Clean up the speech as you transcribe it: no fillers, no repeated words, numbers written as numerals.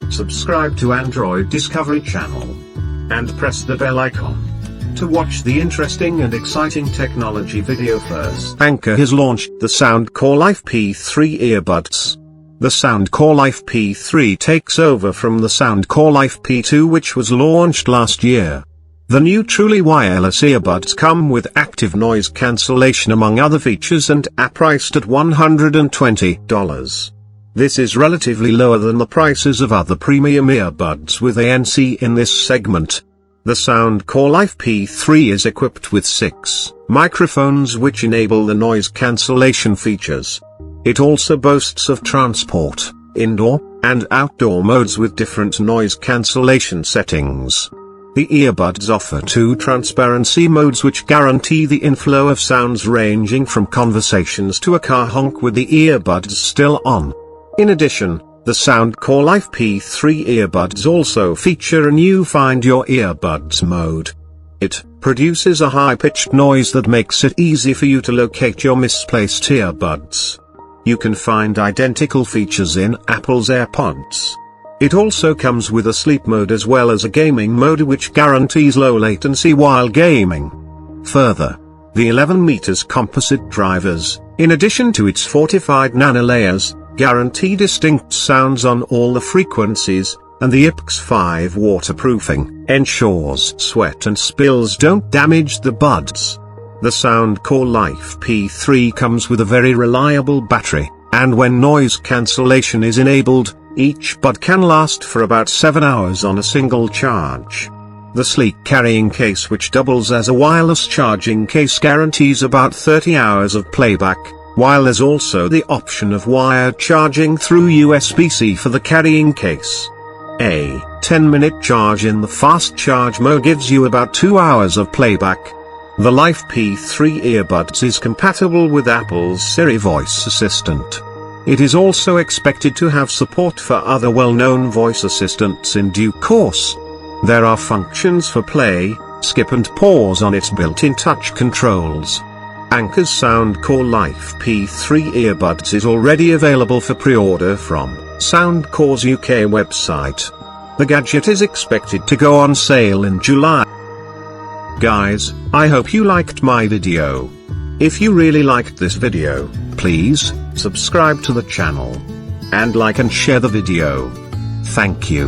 subscribe to Android Discovery Channel, and press the bell icon to watch the interesting and exciting technology video first. Anker has launched the Soundcore Life P3 earbuds. The Soundcore Life P3 takes over from the Soundcore Life P2, which was launched last year. The new truly wireless earbuds come with active noise cancellation among other features and are priced at $120. This is relatively lower than the prices of other premium earbuds with ANC in this segment. The Soundcore Life P3 is equipped with 6 microphones which enable the noise cancellation features. It also boasts of transport, indoor, and outdoor modes with different noise cancellation settings. The earbuds offer 2 transparency modes which guarantee the inflow of sounds ranging from conversations to a car honk with the earbuds still on. In addition, the Soundcore Life P3 earbuds also feature a new Find Your Earbuds mode. It produces a high-pitched noise that makes it easy for you to locate your misplaced earbuds. You can find identical features in Apple's AirPods. It also comes with a sleep mode as well as a gaming mode which guarantees low latency while gaming. Further, the 11 meters composite drivers, in addition to its fortified nanolayers, guarantee distinct sounds on all the frequencies, and the IPX5 waterproofing ensures sweat and spills don't damage the buds. The Soundcore Life P3 comes with a very reliable battery, and when noise cancellation is enabled, each bud can last for about 7 hours on a single charge. The sleek carrying case, which doubles as a wireless charging case, guarantees about 30 hours of playback, while there's also the option of wired charging through USB-C for the carrying case. A 10-minute charge in the fast charge mode gives you about 2 hours of playback. The Life P3 earbuds is compatible with Apple's Siri voice assistant. It is also expected to have support for other well-known voice assistants in due course. There are functions for play, skip and pause on its built-in touch controls. Anker's Soundcore Life P3 earbuds is already available for pre-order from Soundcore's UK website. The gadget is expected to go on sale in July. Guys, I hope you liked my video. If you really liked this video, please subscribe to the channel and like and share the video. Thank you.